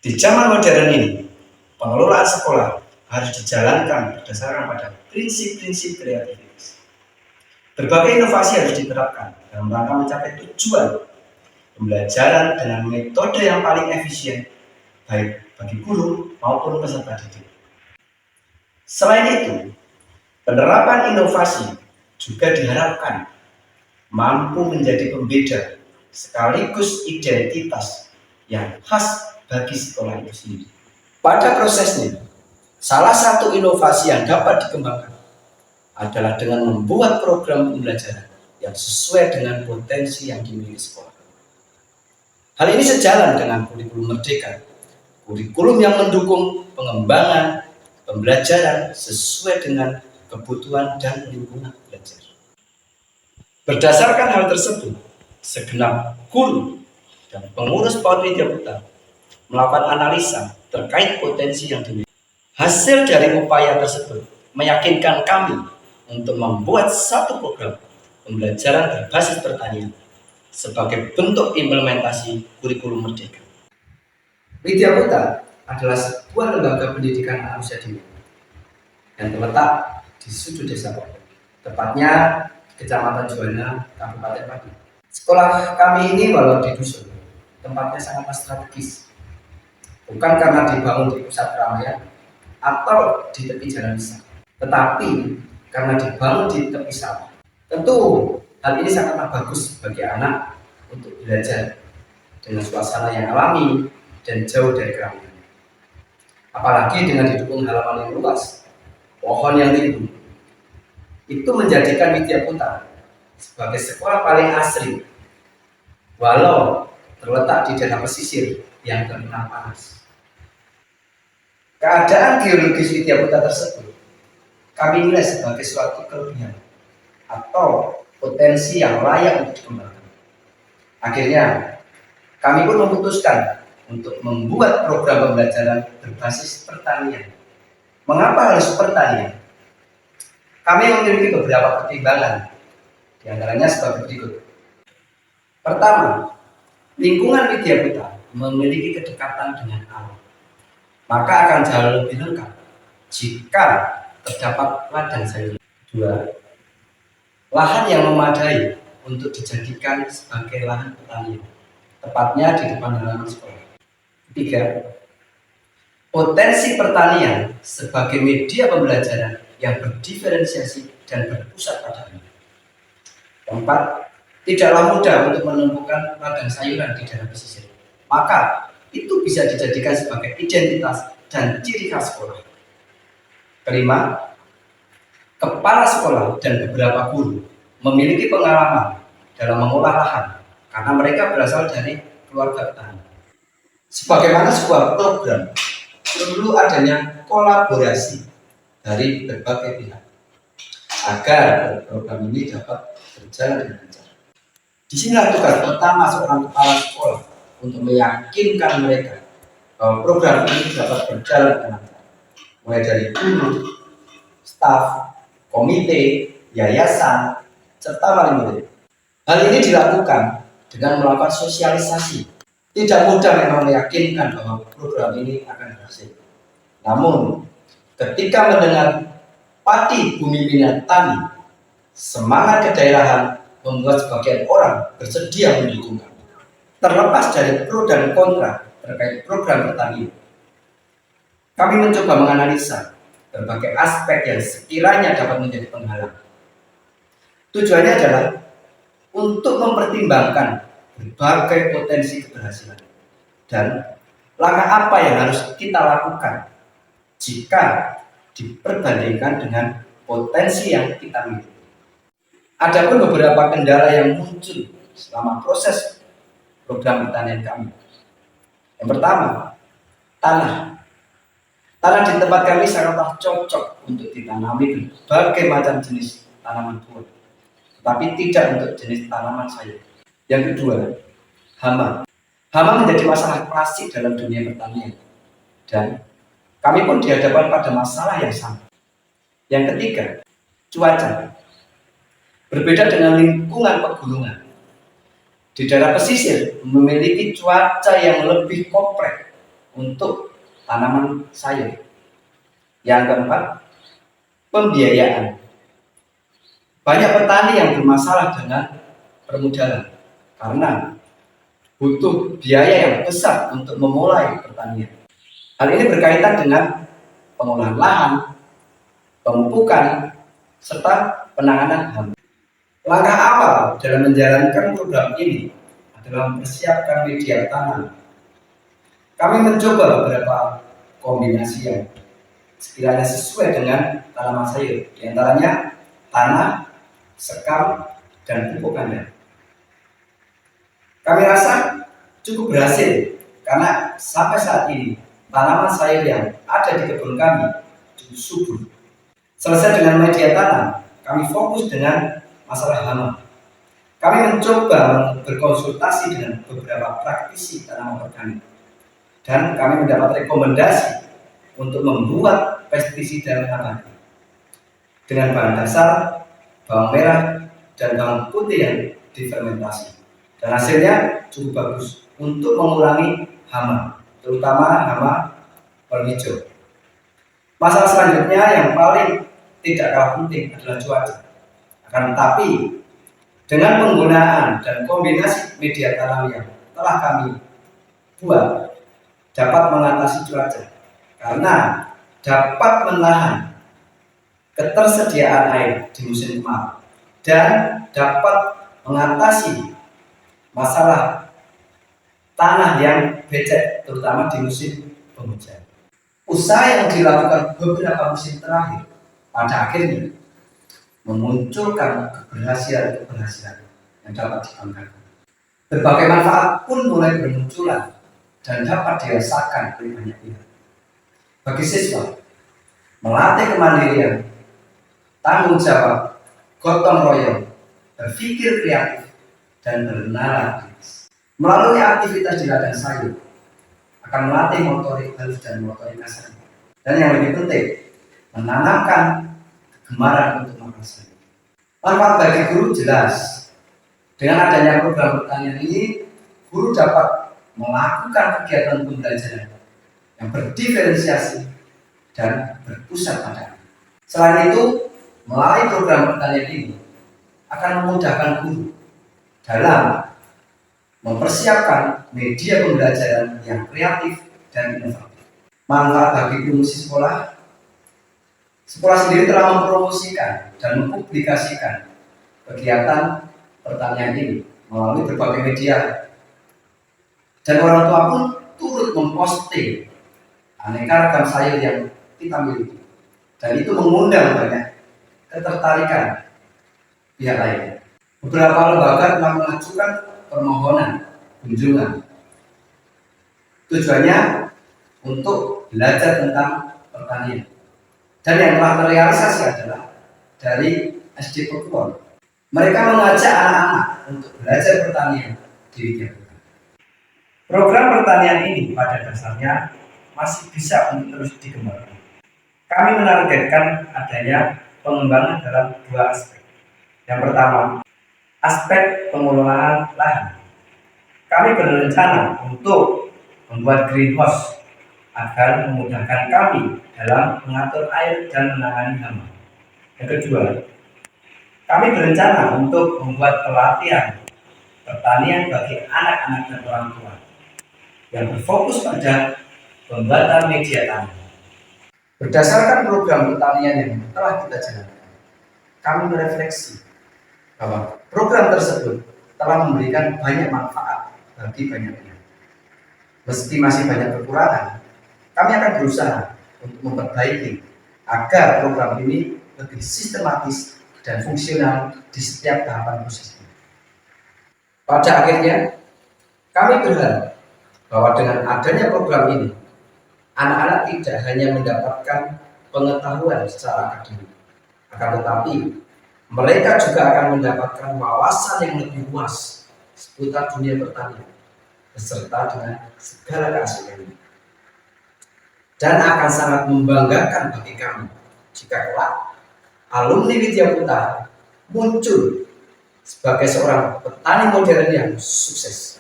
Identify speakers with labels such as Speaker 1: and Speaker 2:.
Speaker 1: Di zaman modern ini, pengelolaan sekolah harus dijalankan berdasarkan pada prinsip-prinsip kreativitas. Berbagai inovasi harus diterapkan dalam rangka mencapai tujuan pembelajaran dengan metode yang paling efisien, baik bagi guru maupun peserta didik. Selain itu, penerapan inovasi juga diharapkan mampu menjadi pembeda sekaligus identitas yang khas bagi sekolah itu sendiri. Pada prosesnya, salah satu inovasi yang dapat dikembangkan adalah dengan membuat program pembelajaran yang sesuai dengan potensi yang dimiliki sekolah. Hal ini sejalan dengan kurikulum merdeka, kurikulum yang mendukung pengembangan pembelajaran sesuai dengan kebutuhan dan lingkungan belajar. Berdasarkan hal tersebut, segenap guru dan pengurus PAUD Widya Putra melakukan analisa terkait potensi yang dimiliki. Hasil dari upaya tersebut meyakinkan kami untuk membuat satu program pembelajaran berbasis pertanian sebagai bentuk implementasi kurikulum merdeka. Widya Putra adalah sebuah lembaga pendidikan anak usia dini yang terletak di sudut desa Pokok, tepatnya Kecamatan Juwana, Kabupaten Pati. Sekolah kami ini walau di dusun, tempatnya sangat strategis. Bukan karena dibangun di pusat keramaian atau di tepi jalan besar, tetapi karena dibangun di tepi sawah. Tentu hal ini sangatlah bagus bagi anak untuk belajar dengan suasana yang alami dan jauh dari keramaian. Apalagi dengan didukung halaman yang luas, pohon yang tinggi. Itu menjadikan Widya Putra sebagai sekolah paling asri, walau terletak di daerah pesisir yang terkenal panas. Keadaan geologis Widya Putra tersebut kami nilai sebagai suatu kelebihan atau potensi yang layak untuk dikembangkan. Akhirnya, kami pun memutuskan untuk membuat program pembelajaran berbasis pertanian. Mengapa harus pertanian? Kami memiliki beberapa pertimbangan, di antaranya sebagai berikut. Pertama, lingkungan Widya Putra memiliki kedekatan dengan alam, maka akan jauh lebih lengkap jika terdapat ladang sayur. Dua, lahan yang memadai untuk dijadikan sebagai lahan pertanian, tepatnya di depan halaman sekolah. Tiga, potensi pertanian sebagai media pembelajaran yang berdiferensiasi dan berpusat pada anak. Keempat, tidaklah mudah untuk menemukan ladang sayuran di daerah pesisir, maka itu bisa dijadikan sebagai identitas dan ciri khas sekolah. Kelima, kepala sekolah dan beberapa guru memiliki pengalaman dalam mengolah lahan karena mereka berasal dari keluarga petani. Sebagaimana sebuah program, perlu adanya kolaborasi dari berbagai pihak agar program ini dapat berjalan dengan lancar. Disinilah tugas pertama seorang kepala sekolah untuk meyakinkan mereka bahwa program ini dapat berjalan dengan lancar, mulai dari guru, staf, komite, yayasan, serta wali murid. Hal ini dilakukan dengan melakukan sosialisasi. Tidak mudah memang meyakinkan bahwa program ini akan berhasil. Namun, ketika mendengar Pati Bumi Minat Tani, semangat kedaerahan membuat sebagian orang bersedia mendukung kami. Terlepas dari pro dan kontra terkait program pertanian, kami mencoba menganalisa berbagai aspek yang sekiranya dapat menjadi penghalang. Tujuannya adalah untuk mempertimbangkan berbagai potensi keberhasilan dan langkah apa yang harus kita lakukan jika diperbandingkan dengan potensi yang kita miliki. Adapun beberapa kendala yang muncul selama proses program pertanian kami. Yang pertama, tanah. Tanah di tempat kami sangatlah cocok untuk ditanami berbagai macam jenis tanaman buah, tapi tidak untuk jenis tanaman sayur. Yang kedua, hama. Hama menjadi masalah klasik dalam dunia pertanian, dan kami pun dihadapkan pada masalah yang sama. Yang ketiga, cuaca. Berbeda dengan lingkungan pegunungan, di daerah pesisir memiliki cuaca yang lebih kompleks untuk tanaman sayur. Yang keempat, pembiayaan. Banyak petani yang bermasalah dengan permodalan karena butuh biaya yang besar untuk memulai pertanian. Hal ini berkaitan dengan pengolahan lahan, pemupukan, serta penanganan hama. Langkah awal dalam menjalankan program ini adalah mempersiapkan media tanam. Kami mencoba beberapa kombinasi yang sekiranya sesuai dengan tanaman sayur, di antaranya tanah, sekam, dan pupuk kandang. Kami rasa cukup berhasil karena sampai saat ini tanaman sayur yang ada di kebun kami cukup subur. Selesai dengan media tanam, kami fokus dengan masalah hama. Kami mencoba berkonsultasi dengan beberapa praktisi tanaman organik dan kami mendapat rekomendasi untuk membuat pestisida nabati dengan bahan dasar bawang merah dan bawang putih yang difermentasi, dan hasilnya cukup bagus untuk mengurangi hama, terutama hama penghijau. Masalah selanjutnya yang paling tidak kalah penting adalah cuaca. Akan tetapi dengan penggunaan dan kombinasi media tanam yang telah kami buat dapat mengatasi cuaca karena dapat menahan ketersediaan air di musim kemarau dan dapat mengatasi masalah tanah yang becek terutama di musim penghujan. Usaha yang dilakukan beberapa musim terakhir pada akhirnya memunculkan keberhasilan yang dapat dibanggakan. Berbagai manfaat pun mulai bermunculan dan dapat dirasakan oleh banyak pihak. Bagi siswa, melatih kemandirian, tanggung jawab, gotong royong, berpikir kreatif, dan bernalar. Melalui aktivitas di ladang sayur akan melatih motorik halus dan motorik kasar. Dan yang lebih penting, menanamkan kegemaran untuk makan sayur. Manfaat bagi guru jelas. Dengan adanya program pertanian ini, guru dapat melakukan kegiatan pembelajaran yang berdiferensiasi dan berpusat pada. Selain itu, melalui program pertanian ini akan memudahkan guru dalam mempersiapkan media pembelajaran yang kreatif dan inovatif. Manfaat bagi promosi sekolah. Sekolah sendiri telah mempromosikan dan mempublikasikan kegiatan pertanian ini melalui berbagai media, dan orang tua pun turut memposting aneka ragam sayur yang kita miliki, dan itu mengundang banyak ketertarikan pihak lainnya. Beberapa lembaga telah mengajukan permohonan kunjungan, tujuannya untuk belajar tentang pertanian. Dan yang telah terrealisasi adalah dari SD Pekuon. Mereka mengajak anak-anak untuk belajar pertanian di Widyaputra. Program pertanian ini pada dasarnya masih bisa untuk terus dikembangkan. Kami menargetkan adanya pengembangan dalam dua aspek. Yang pertama, aspek pengelolaan lahan. Kami berencana untuk membuat greenhouse agar memudahkan kami dalam mengatur air dan menangani hama. Yang kedua, kami berencana untuk membuat pelatihan pertanian bagi anak-anak dan orang tua yang berfokus pada pembuatan media tanam. Berdasarkan program pertanian yang telah kita jalankan, kami merefleksi bahwa program tersebut telah memberikan banyak manfaat bagi banyak pihak. Meski masih banyak kekurangan, kami akan berusaha untuk memperbaiki agar program ini lebih sistematis dan fungsional di setiap tahapan prosesnya. Pada akhirnya, kami berharap bahwa dengan adanya program ini, anak-anak tidak hanya mendapatkan pengetahuan secara akademik, akan tetapi mereka juga akan mendapatkan wawasan yang lebih luas seputar dunia pertanian beserta dengan segala keasliannya. Dan akan sangat membanggakan bagi kami jika kelak alumni Widyaputra muncul sebagai seorang petani modern yang sukses.